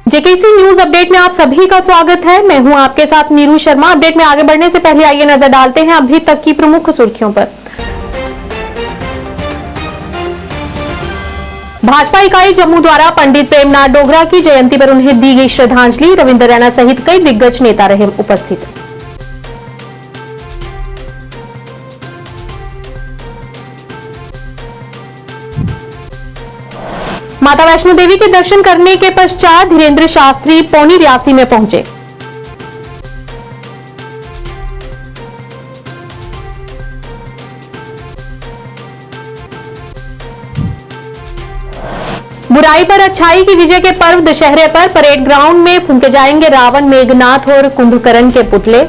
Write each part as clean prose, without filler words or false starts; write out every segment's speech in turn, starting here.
JKC news update में आप सभी का स्वागत है। मैं हूं आपके साथ नीरू शर्मा। अपडेट में आगे बढ़ने से पहले आइए नजर डालते हैं अभी तक की प्रमुख सुर्खियों पर। भाजपा इकाई जम्मू द्वारा पंडित प्रेमनाथ डोगरा की जयंती पर उन्हें दी गई श्रद्धांजलि। रविंद्र रैना सहित कई दिग्गज नेता रहे उपस्थित। माता वैष्णो देवी के दर्शन करने के पश्चात धीरेन्द्र शास्त्री पौनी रियासी में पहुंचे। बुराई पर अच्छाई की विजय के पर्व दशहरे पर परेड ग्राउंड में फूंके जाएंगे रावण, मेघनाथ और कुंभकर्ण के पुतले।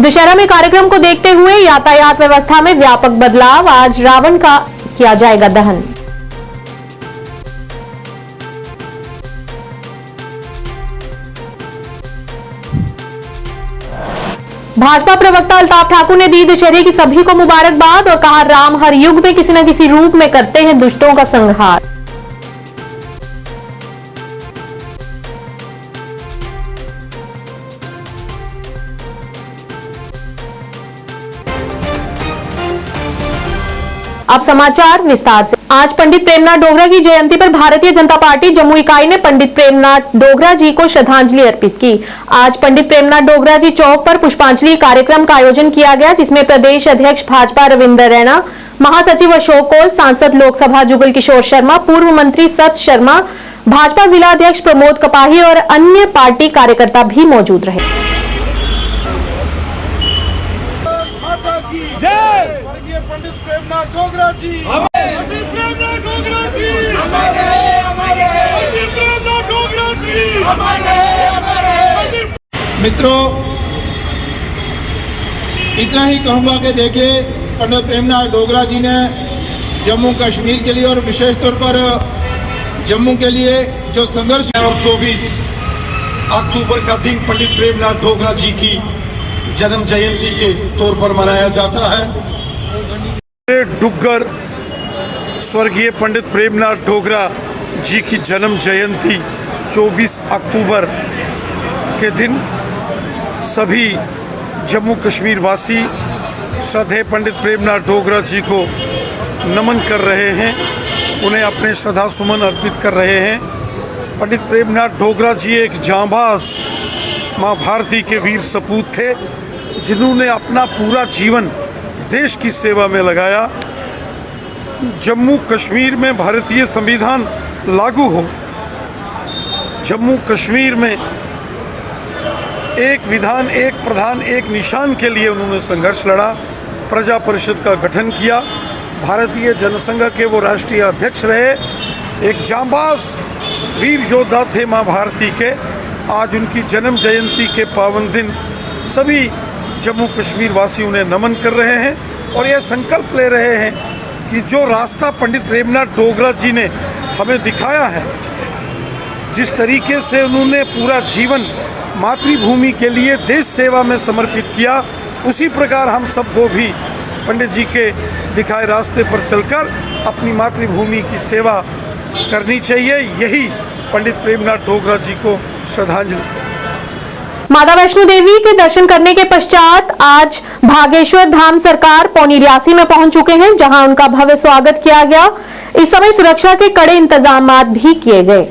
दशहरा में कार्यक्रम को देखते हुए यातायात व्यवस्था में व्यापक बदलाव। आज रावण का किया जाएगा दहन। भाजपा प्रवक्ता अल्ताफ ठाकुर ने दी दशहरे की सभी को मुबारकबाद और कहा, राम हर युग में किसी न किसी रूप में करते हैं दुष्टों का संहार। अब समाचार विस्तार से। आज पंडित प्रेमनाथ डोगरा की जयंती पर भारतीय जनता पार्टी जम्मू इकाई ने पंडित प्रेमनाथ डोगरा जी को श्रद्धांजलि अर्पित की। आज पंडित प्रेमनाथ डोगरा जी चौक पर पुष्पांजलि कार्यक्रम का आयोजन किया गया, जिसमें प्रदेश अध्यक्ष भाजपा रविंद्र रैना, महासचिव अशोक कौल, सांसद लोकसभा जुगल किशोर शर्मा, पूर्व मंत्री सत शर्मा, भाजपा जिला अध्यक्ष प्रमोद कपाही और अन्य पार्टी कार्यकर्ता भी मौजूद रहे। पंडित प्रेमनाथ डोगरा जी, पंडित प्रेमनाथ डोगरा जी, हमारे हमारे पंडित प्रेमनाथ डोगरा जी, हमारे हमारे। मित्रों, इतना ही कहूंगा कि देखिए, पंडित प्रेमनाथ डोगरा जी ने जम्मू कश्मीर के लिए और विशेष तौर पर जम्मू के लिए जो संघर्ष। और 24 अक्टूबर का दिन पंडित प्रेमनाथ डोगरा जी की जन्म जयंती के तौर पर मनाया जाता है। डुग्गर स्वर्गीय पंडित प्रेमनाथ डोगरा जी की जन्म जयंती 24 अक्टूबर के दिन सभी जम्मू कश्मीर वासी श्रद्धेय पंडित प्रेमनाथ डोगरा जी को नमन कर रहे हैं, उन्हें अपने श्रद्धा सुमन अर्पित कर रहे हैं। पंडित प्रेमनाथ डोगरा जी एक जांबाज माँ भारती के वीर सपूत थे, जिन्होंने अपना पूरा जीवन देश की सेवा में लगाया। जम्मू कश्मीर में भारतीय संविधान लागू हो, जम्मू कश्मीर में एक विधान, एक प्रधान, एक निशान के लिए उन्होंने संघर्ष लड़ा, प्रजा परिषद का गठन किया, भारतीय जनसंघ के वो राष्ट्रीय अध्यक्ष रहे, एक जांबाज वीर योद्धा थे माँ भारती के। आज उनकी जन्म जयंती के पावन दिन सभी जम्मू कश्मीर वासी उन्हें नमन कर रहे हैं और यह संकल्प ले रहे हैं कि जो रास्ता पंडित प्रेमनाथ डोगरा जी ने हमें दिखाया है, जिस तरीके से उन्होंने पूरा जीवन मातृभूमि के लिए देश सेवा में समर्पित किया, उसी प्रकार हम सबको भी पंडित जी के दिखाए रास्ते पर चलकर अपनी मातृभूमि की सेवा करनी चाहिए। यही पंडित प्रेमनाथ डोगरा जी को श्रद्धांजलि। माता वैष्णो देवी के दर्शन करने के पश्चात आज भागेश्वर धाम सरकार पौनी रियासी में पहुंच चुके हैं, जहां उनका भव्य स्वागत किया गया। इस समय सुरक्षा के कड़े इंतजाम भी किए गए।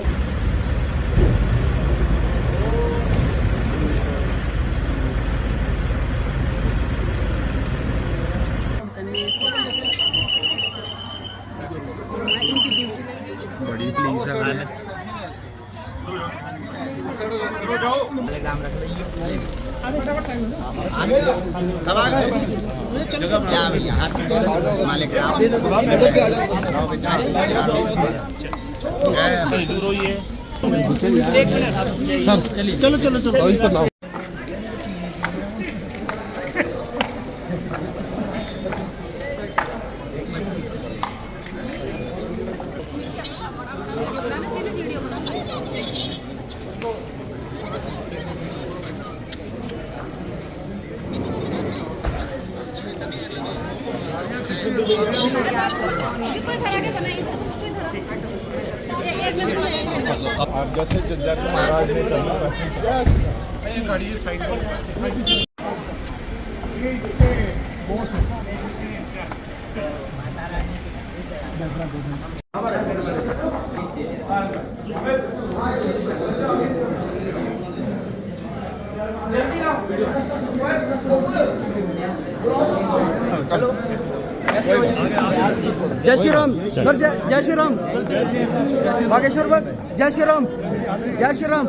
चलो चलो चलो। आप जैसे महाराज ने कहा जय श्री राम सर, जय श्री राम बागेश्वर भक्त, जय श्री राम, जय श्री राम,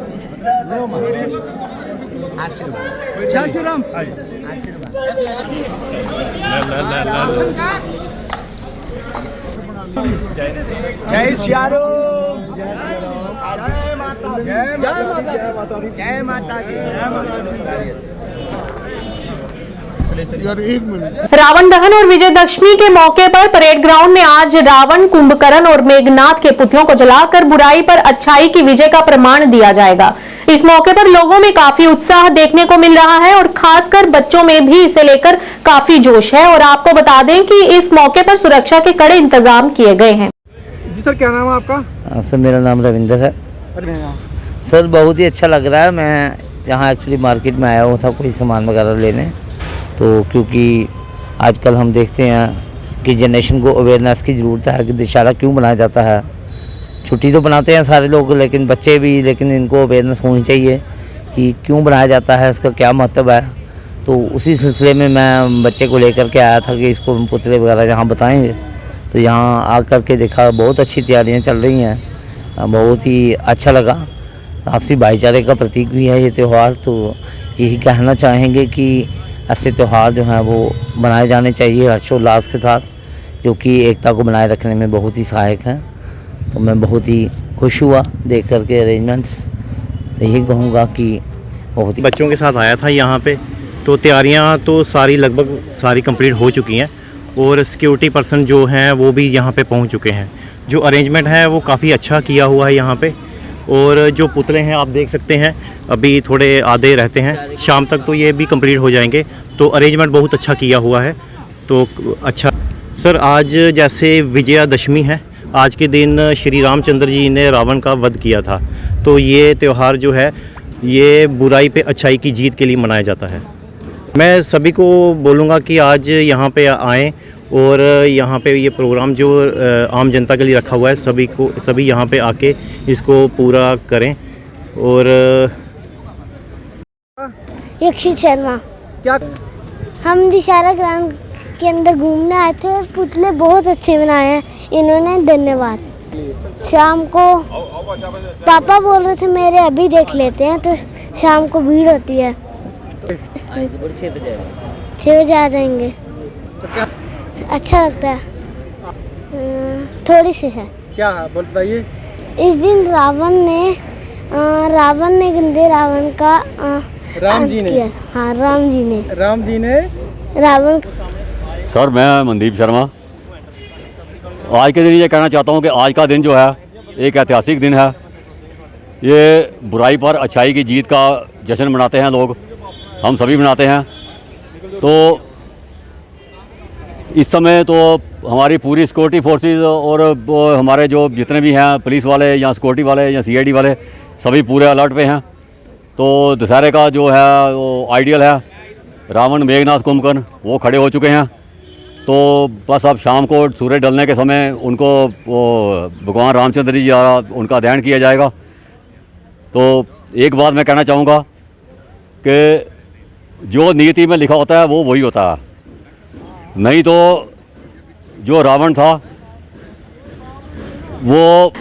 जय श्री राम। जय श्याम, जय माता दी, जय माता दी, जय माता दी। रावण दहन और विजयदशमी के मौके पर परेड ग्राउंड में आज रावण, कुंभकर्ण और मेघनाथ के पुतलों को जलाकर बुराई पर अच्छाई की विजय का प्रमाण दिया जाएगा। इस मौके पर लोगों में काफी उत्साह देखने को मिल रहा है और खासकर बच्चों में भी इसे लेकर काफी जोश है। और आपको बता दें कि इस मौके पर सुरक्षा के कड़े इंतजाम किए गए हैं। जी सर, क्या नाम है आपका? सर मेरा नाम रविंदर है। सर बहुत ही अच्छा लग रहा है। मैं यहाँ एक्चुअली मार्केट में आया हुआ था कोई सामान वगैरह लेने, तो क्योंकि आजकल हम देखते हैं कि जनरेशन को अवेयरनेस की ज़रूरत है कि दशहरा क्यों मनाया जाता है। छुट्टी तो बनाते हैं सारे लोग, लेकिन बच्चे भी, लेकिन इनको अवेयरनेस होनी चाहिए कि क्यों मनाया जाता है, इसका क्या महत्व है। तो उसी सिलसिले में मैं बच्चे को लेकर के आया था कि इसको पुतले वगैरह यहाँ बताएंगे। तो यहाँ आकर के देखा बहुत अच्छी तैयारियाँ चल रही हैं, बहुत ही अच्छा लगा। आपसी भाईचारे का प्रतीक भी है ये त्यौहार। तो यही कहना चाहेंगे कि ऐसे त्यौहार जो हैं वो बनाए जाने चाहिए हर्षोल्लास के साथ, जो कि एकता को बनाए रखने में बहुत ही सहायक हैं। तो मैं बहुत ही खुश हुआ देख कर के अरेंजमेंट्स। तो यही कहूँगा कि बहुत ही बच्चों के साथ आया था यहाँ पे, तो तैयारियाँ तो सारी लगभग सारी कंप्लीट हो चुकी हैं और सिक्योरिटी पर्सन जो हैं वो भी यहाँ पे पहुँच चुके हैं। जो अरेंजमेंट है वो काफ़ी अच्छा किया हुआ है यहाँ पे। और जो पुतले हैं आप देख सकते हैं अभी थोड़े आधे रहते हैं, शाम तक तो ये भी कंप्लीट हो जाएंगे। तो अरेंजमेंट बहुत अच्छा किया हुआ है। तो अच्छा सर, आज जैसे विजयादशमी है, आज के दिन श्री रामचंद्र जी ने रावण का वध किया था। तो ये त्यौहार जो है ये बुराई पे अच्छाई की जीत के लिए मनाया जाता है। मैं सभी को बोलूँगा कि आज यहाँ पे आएँ और यहाँ पे ये प्रोग्राम जो आम जनता के लिए रखा हुआ है सभी यहाँ पे आके इसको पूरा करें। और यक्षित शर्मा, क्या हम दशहरा ग्राउंड के अंदर घूमने आए थे और पुतले बहुत अच्छे बनाए हैं इन्होंने, धन्यवाद। शाम को पापा बोल रहे थे मेरे अभी देख लेते हैं, तो शाम को भीड़ होती है। 6 बजे आ जाएंगे। अच्छा लगता है, थोड़ी सी है। क्या है बताइए? इस दिन रावण ने गंदे रावण का राम जी ने किया। हाँ, राम जी ने रावण। सर मैं मनदीप शर्मा। आज के दिन ये कहना चाहता हूँ कि आज का दिन जो है एक ऐतिहासिक दिन है। ये बुराई पर अच्छाई की जीत का जश्न मनाते हैं लोग, हम सभी मनाते हैं। तो इस समय तो हमारी पूरी सिक्योरिटी फोर्सेस और हमारे जो जितने भी हैं पुलिस वाले या सिक्योरिटी वाले या सीआईडी वाले सभी पूरे अलर्ट पे हैं। तो दशहरे का जो है वो आइडियल है, रावण, मेघनाथ, कुंभकर्ण वो खड़े हो चुके हैं। तो बस अब शाम को सूरज ढलने के समय उनको भगवान रामचंद्र जी द्वारा उनका ध्यान किया जाएगा। तो एक बात मैं कहना चाहूँगा कि जो नीति में लिखा होता है वो वही होता है, नहीं तो जो रावण था वो।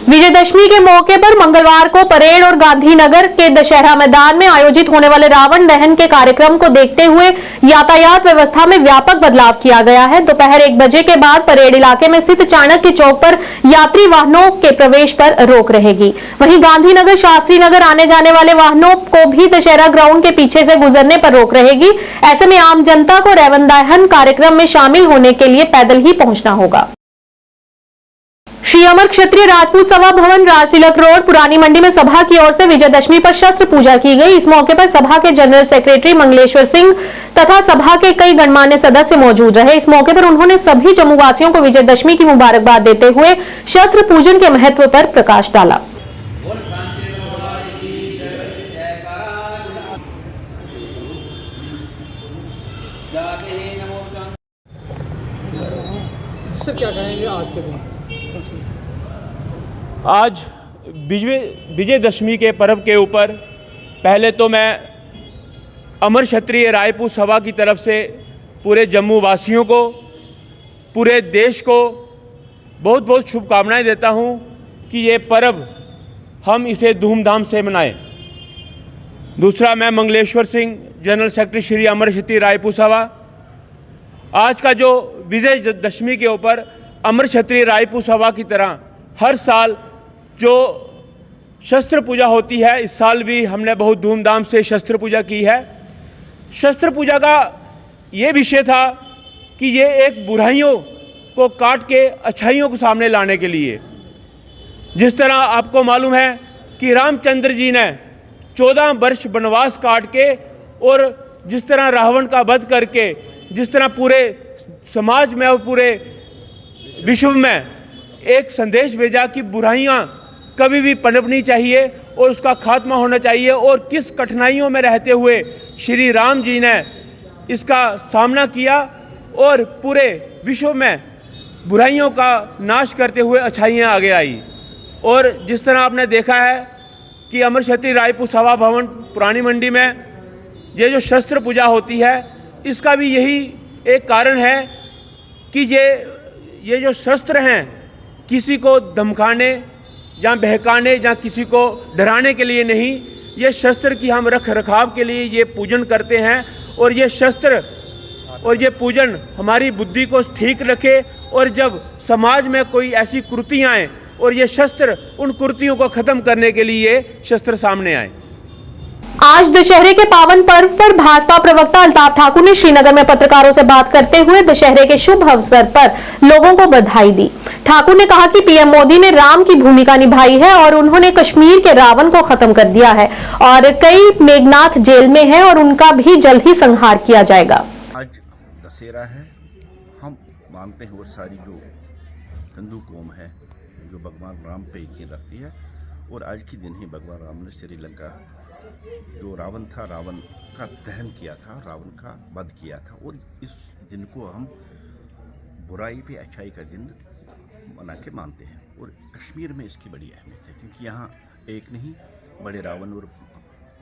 विजयदशमी के मौके पर मंगलवार को परेड और गांधीनगर के दशहरा मैदान में आयोजित होने वाले रावण दहन के कार्यक्रम को देखते हुए यातायात व्यवस्था में व्यापक बदलाव किया गया है। दोपहर 1 बजे के बाद परेड इलाके में स्थित चाणक्य चौक पर यात्री वाहनों के प्रवेश पर रोक रहेगी। वहीं गांधीनगर, शास्त्री नगर आने जाने वाले वाहनों को भी दशहरा ग्राउंड के पीछे से गुजरने पर रोक रहेगी। ऐसे में आम जनता को रावण दहन कार्यक्रम में शामिल होने के लिए पैदल ही पहुंचना होगा। श्री अमर क्षत्रिय राजपूत सभा भवन राजतिलक रोड पुरानी मंडी में सभा की ओर से विजयदशमी पर शस्त्र पूजा की गई। इस मौके पर सभा के जनरल सेक्रेटरी मंगलेश्वर सिंह तथा सभा के कई गणमान्य सदस्य मौजूद रहे। इस मौके पर उन्होंने सभी जम्मू वासियों को विजयदशमी की मुबारकबाद देते हुए शस्त्र पूजन के महत्व पर प्रकाश डाला। सर क्या कहेंगे आज के दिन? आज विजयदशमी के पर्व के ऊपर पहले तो मैं अमर क्षत्रिय राजपूत सभा की तरफ से पूरे जम्मू वासियों को, पूरे देश को बहुत बहुत शुभकामनाएं देता हूं कि ये पर्व हम इसे धूमधाम से मनाएं। दूसरा, मैं मंगलेश्वर सिंह, जनरल सेक्रेटरी श्री अमर क्षत्रिय राजपूत सभा, आज का जो विजयदशमी के ऊपर अमर क्षत्रिय राजपूत सभा की तरह हर साल जो शस्त्र पूजा होती है, इस साल भी हमने बहुत धूमधाम से शस्त्र पूजा की है। शस्त्र पूजा का ये विषय था कि ये एक बुराइयों को काट के अच्छाइयों को सामने लाने के लिए, जिस तरह आपको मालूम है कि रामचंद्र जी ने 14 वर्ष वनवास काट के और जिस तरह रावण का वध करके जिस तरह पूरे समाज में और पूरे विश्व में एक संदेश भेजा कि बुराइयां कभी भी पनपनी चाहिए और उसका खात्मा होना चाहिए, और किस कठिनाइयों में रहते हुए श्री राम जी ने इसका सामना किया और पूरे विश्व में बुराइयों का नाश करते हुए अच्छाइयाँ आगे आई। और जिस तरह आपने देखा है कि अमर क्षत्रिय राजपूत सभा भवन पुरानी मंडी में ये जो शस्त्र पूजा होती है, इसका भी यही एक कारण है कि ये जो शस्त्र हैं किसी को धमकाने या बहकाने या किसी को डराने के लिए नहीं, ये शस्त्र की हम रख रखाव के लिए ये पूजन करते हैं। और ये शस्त्र और ये पूजन हमारी बुद्धि को ठीक रखे, और जब समाज में कोई ऐसी कुरीतियाँ आएँ और ये शस्त्र उन कुरीतियों को ख़त्म करने के लिए शस्त्र सामने आए। आज दशहरे के पावन पर्व पर भाजपा प्रवक्ता अल्ताफ ठाकुर ने श्रीनगर में पत्रकारों से बात करते हुए दशहरे के शुभ अवसर पर लोगों को बधाई दी। ठाकुर ने कहा कि पीएम मोदी ने राम की भूमिका निभाई है और उन्होंने कश्मीर के रावण को खत्म कर दिया है, और कई मेघनाथ जेल में हैं और उनका भी जल्द ही संहार किया जाएगा। आज दशहरा है, हम मानते हैं और सारी जो हिंदू कौम है जो भगवान राम पे यकीन रखती है, और आज के दिन ही भगवान राम ने श्रीलंका जो रावण था, रावण का दहन किया था, रावण का वध किया था। और इस दिन को हम बुराई पे अच्छाई का दिन मना के मानते हैं, और कश्मीर में इसकी बड़ी अहमियत है, क्योंकि यहाँ एक नहीं बड़े रावण और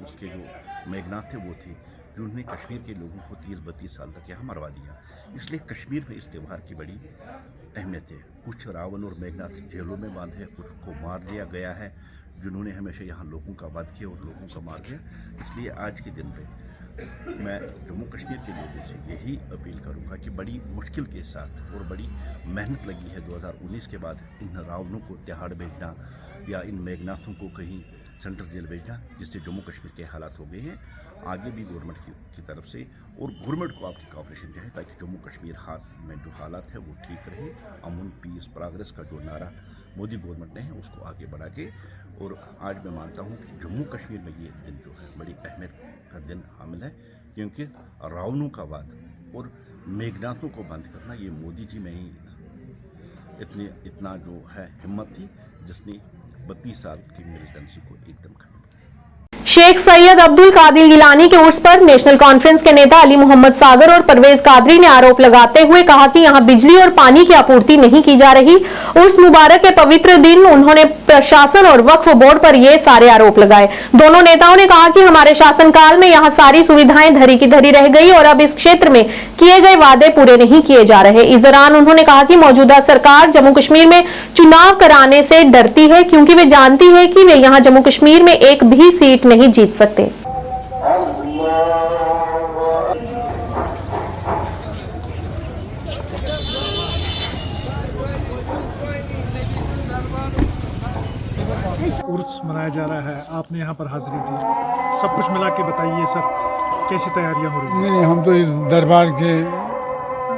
उसके जो मेघनाथ थे वो थे, जिन्होंने कश्मीर के लोगों को 30-32 साल तक यहाँ मरवा दिया। इसलिए कश्मीर में इस त्यौहार की बड़ी अहमियत है। कुछ रावण और मेघनाथ जेलों में बांधे, कुछ को मार दिया गया है, जिन्होंने हमेशा यहाँ लोगों का वध किया और लोगों को मार दिया। इसलिए आज के दिन पे मैं जम्मू कश्मीर के लोगों से यही अपील करूँगा कि बड़ी मुश्किल के साथ और बड़ी मेहनत लगी है 2019 के बाद इन रावणों को तिहाड़ भेजना या इन मेघनाथों को कहीं सेंट्रल जेल भेजना, जिससे जम्मू कश्मीर के हालात हो गए हैं। आगे भी गवर्नमेंट की तरफ से और गवर्नमेंट को आपकी कॉपरेशन चाहिए, ताकि जम्मू कश्मीर में जो हालात है वो ठीक रहे। अमन, पीस, प्रोग्रेस का जो नारा मोदी गवर्नमेंट ने है उसको आगे बढ़ा के, और आज मैं मानता हूँ कि जम्मू कश्मीर में ये दिन जो है बड़ी अहमियत का दिन हामिल है, क्योंकि रावणों का वध और मेघनाथों को बंद करना ये मोदी जी में ही इतना जो है हिम्मत थी, जिसने 32 साल की मिलिटेंसी को एकदम खत्म किया। शेख सैयद अब्दुल कादिर गिलानी के उर्स पर नेशनल कॉन्फ्रेंस के नेता अली मोहम्मद सागर और परवेज कादरी ने आरोप लगाते हुए कहा कि यहां बिजली और पानी की आपूर्ति नहीं की जा रही। उर्स मुबारक के पवित्र दिन उन्होंने प्रशासन और वक्फ बोर्ड पर ये सारे आरोप लगाए। दोनों नेताओं ने कहा कि हमारे शासनकाल में यहां सारी सुविधाएं धरी की धरी रह गई और अब इस क्षेत्र में किए गए वादे पूरे नहीं किए जा रहे। इस दौरान उन्होंने कहा कि मौजूदा सरकार जम्मू कश्मीर में चुनाव कराने से डरती है, क्योंकि वे जानती है कि वे यहां जम्मू कश्मीर में एक भी सीट नहीं जीत सकते। उर्स मनाया जा रहा है, आपने यहाँ पर हाजिरी दी, सब कुछ मिला के बताइए सर, कैसी तैयारियां हो रही हैं? नहीं, हम तो इस दरबार के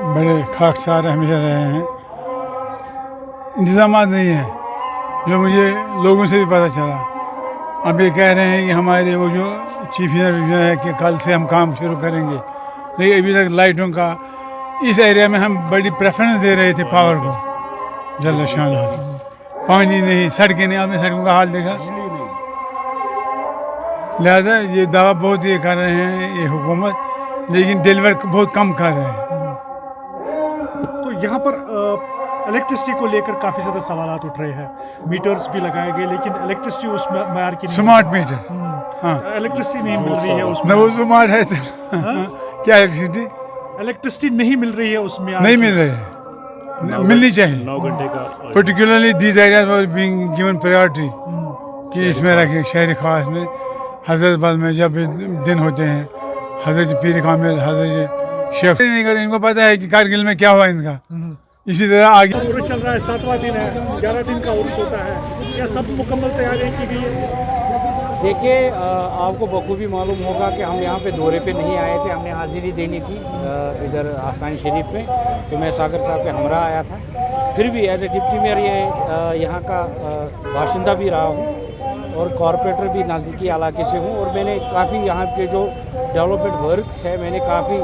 बड़े खाकसार हमेशा रहे हैं। इंतजाम नहीं है, जो मुझे लोगों से भी पता चला। अब ये कह रहे हैं कि हमारे वो जो चीफ इंजीनियर है कि कल से हम काम शुरू करेंगे, लेकिन अभी तक लाइटों का इस एरिया में हम बड़ी प्रेफरेंस दे रहे थे पावर को। जल्द शान पानी नहीं, सड़कें नहीं, आपने सड़कों का हाल देखा। लिहाजा ये दावा बहुत ये कर रहे हैं ये हुकूमत, लेकिन डिलीवर बहुत कम कर रहे हैं। तो यहाँ पर इलेक्ट्रिसिटी को लेकर काफ़ी ज़्यादा सवाल उठ रहे हैं। मीटर्स भी लगाए गए, लेकिन इलेक्ट्रिसिटी उस मयार की स्मार्ट मीटर, हाँ, इलेक्ट्रिसिटी नहीं मिल रही है उसमें। वो स्मार्ट है क्या इलेक्ट्रिसिटी नहीं मिल रही है उसमें, नहीं मिल रही है, मिलनी चाहिए। 9 घंटे का particularly these areas were being given priority कि इसमें रखें। शहर खास में हजरतबल में जब दिन होते हैं, हजरत पीर कामिल, हजरत शेख नहीं करें, इनको पता है कि कारगिल में क्या हुआ इनका। इसी तरह आगे उर्स चल रहा है, 7वां दिन है, 11 दिन का उर्स होता है, क्या सब मुकम्मल तैयारियां की गई है? देखिए, आपको बखूबी मालूम होगा कि हम यहाँ पे दौरे पे नहीं आए थे, हमने हाजिरी देनी थी इधर आस्तान शरीफ में, तो मैं सागर साहब के हमरा आया था। फिर भी एज ए डिप्टी मेयर ये यहाँ का बाशिंदा भी रहा हूँ और कॉरपोरेटर भी नज़दीकी इलाके से हूँ, और मैंने काफ़ी यहाँ के जो डेवलपमेंट वर्क्स है, मैंने काफ़ी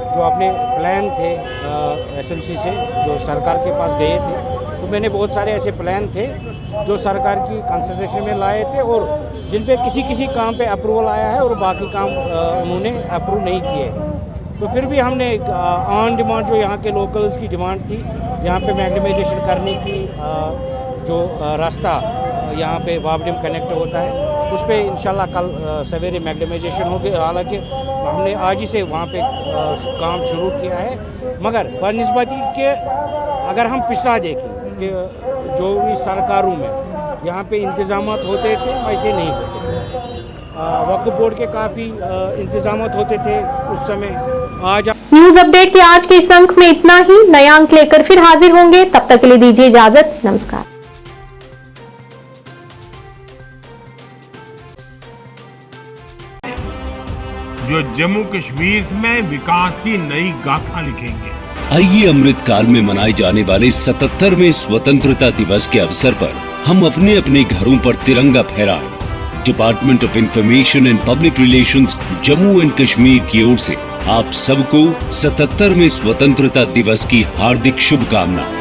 जो अपने प्लान थे एसएमसी से जो सरकार के पास गए थे, तो मैंने बहुत सारे ऐसे प्लान थे जो सरकार की कंसिडरेशन में लाए थे और जिन पे किसी काम पे अप्रूवल आया है और बाकी काम उन्होंने अप्रूव नहीं किए। तो फिर भी हमने ऑन डिमांड जो यहाँ के लोकल्स की डिमांड थी, यहाँ पे मैग्नीमाइजेशन करने की जो रास्ता यहाँ पे वाबडीम कनेक्ट होता है, उस पर इंशाल्लाह कल सवेरे मैग्नीमाइजेशन हो गया। हालांकि हमने आज ही से वहाँ पे काम शुरू किया है, मगर बनिस्बती के अगर हम पिछला देखें कि जो भी सरकारों में यहाँ पे इंतज़ाम होते थे वैसे नहीं होते थे। वक्फ बोर्ड के काफ़ी इंतज़ाम होते थे उस समय। आज न्यूज अपडेट के आज के इस अंक में इतना ही। नया अंक लेकर फिर हाजिर होंगे, तब तक के लिए दीजिए इजाजत। नमस्कार। जो जम्मू कश्मीर में विकास की नई गाथा लिखेंगे। आइए अमृत काल में मनाए जाने वाले 77वें स्वतंत्रता दिवस के अवसर पर हम अपने अपने घरों पर तिरंगा फहराएं। Department of information and public relations Jammu and Kashmir की ओर से आप सबको 77वें स्वतंत्रता दिवस की हार्दिक शुभकामनाएं।